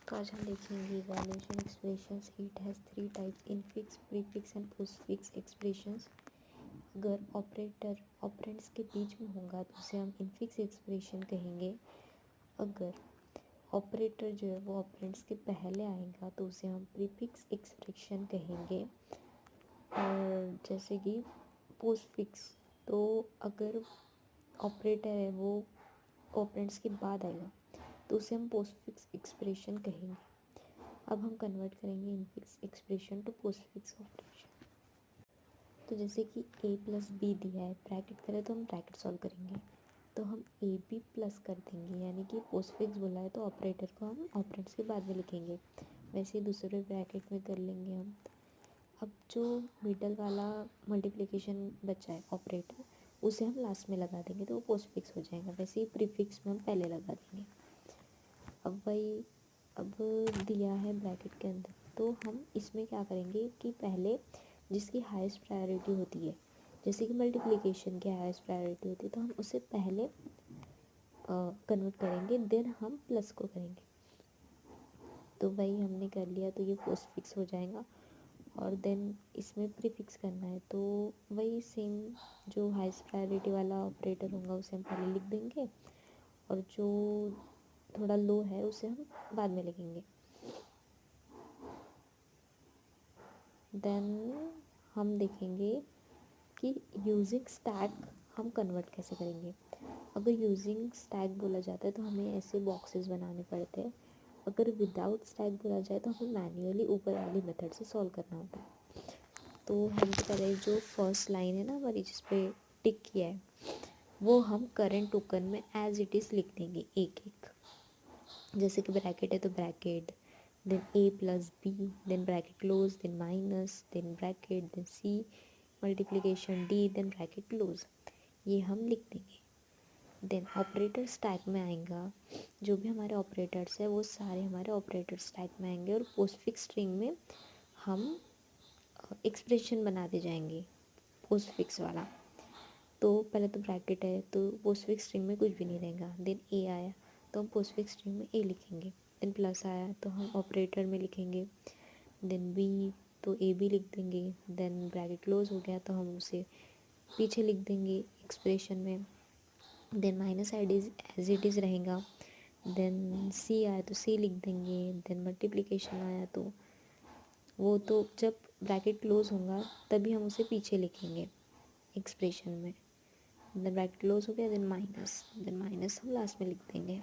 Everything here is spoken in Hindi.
तो आज हम देखेंगे evaluation expressions. It has three types: infix, prefix and postfix expressions. अगर ऑपरेटर ऑपरेंड्स के बीच में होगा तो उसे हम इनफिक्स एक्सप्रेशन कहेंगे। अगर ऑपरेटर जो है वो ऑपरेंड्स के पहले आएगा तो उसे हम प्रीफिक्स एक्सप्रेशन कहेंगे। और जैसे कि पोस्टफिक्स, तो अगर ऑपरेटर है वो ऑपरेंड्स के बाद आएगा तो उसे हम पोस्टफिक्स एक्सप्रेशन कहेंगे। अब हम कन्वर्ट करेंगे infix expression to postfix operation. तो जैसे कि a प्लस बी दिया है, ब्रैकेट करें तो हम ब्रैकेट सॉल्व करेंगे तो हम ए बी प्लस कर देंगे, यानी कि पोस्टफिक्स बोला है तो ऑपरेटर को हम ऑपरेंड्स के बाद में लिखेंगे। वैसे ही दूसरे ब्रैकेट में कर लेंगे हम। अब जो मिडल वाला मल्टीप्लिकेशन बचा है ऑपरेटर, उसे हम लास्ट में लगा देंगे तो वो पोस्टफिक्स हो जाएगा। वैसे ही प्रीफिक्स में हम पहले लगा देंगे। अब दिया है ब्रैकेट के अंदर, तो हम इसमें क्या करेंगे कि पहले जिसकी हाईएस्ट प्रायोरिटी होती है, जैसे कि मल्टीप्लिकेशन की हाईएस्ट प्रायोरिटी होती है, तो हम उसे पहले कन्वर्ट करेंगे, देन हम प्लस को करेंगे। तो वही हमने कर लिया तो ये पोस्ट फिक्स हो जाएगा। और देन इसमें प्रीफिक्स करना है तो वही सेम, जो हाईएस्ट प्रायोरिटी वाला ऑपरेटर होगा उसे हम पहले लिख देंगे और जो थोड़ा लो है उसे हम बाद में लिखेंगे। देन हम देखेंगे कि यूजिंग स्टैक हम कन्वर्ट कैसे करेंगे। अगर यूजिंग स्टैक बोला जाता है तो हमें ऐसे बॉक्सेस बनाने पड़ते हैं। अगर विदाउट स्टैक बोला जाए तो हमें मैन्युअली ऊपर वाली मेथड से सॉल्व करना होता है। तो हम तो पहले जो फर्स्ट लाइन है ना हमारी जिस पे टिक किया है, वो हम करंट टोकन में एज इट इज़ लिख देंगे एक एक। जैसे कि ब्रैकेट है तो bracket, then a plus B, then bracket close, then minus, then bracket, then c multiplication d, then bracket close, ये हम लिख देंगे। देन ऑपरेटर स्टैक में आएगा, जो भी हमारे ऑपरेटर्स है वो सारे हमारे ऑपरेटर स्टैक में आएंगे और पोस्टफिक्स स्ट्रिंग में हम एक्सप्रेशन बनाते जाएंगे पोस्टफिक्स वाला। तो पहले तो ब्रैकेट है तो पोस्टफिक्स स्ट्रिंग में कुछ भी नहीं रहेगा। देन ए आया तो हम पोस्टफिक्स स्ट्रिंग में ए लिखेंगे। देन प्लस आया तो हम ऑपरेटर में लिखेंगे। देन बी तो ए बी लिख देंगे। देन ब्रैकेट क्लोज हो गया तो हम उसे पीछे लिख देंगे एक्सप्रेशन में। Then minus side is as it is रहेगा। देन सी आया तो सी लिख देंगे। देन मल्टीप्लिकेशन आया तो वो तो जब ब्रैकेट क्लोज होगा तभी हम उसे पीछे लिखेंगे एक्सप्रेशन में। देन ब्रैकेट क्लोज हो गया, देन माइनस हम लास्ट में लिख देंगे।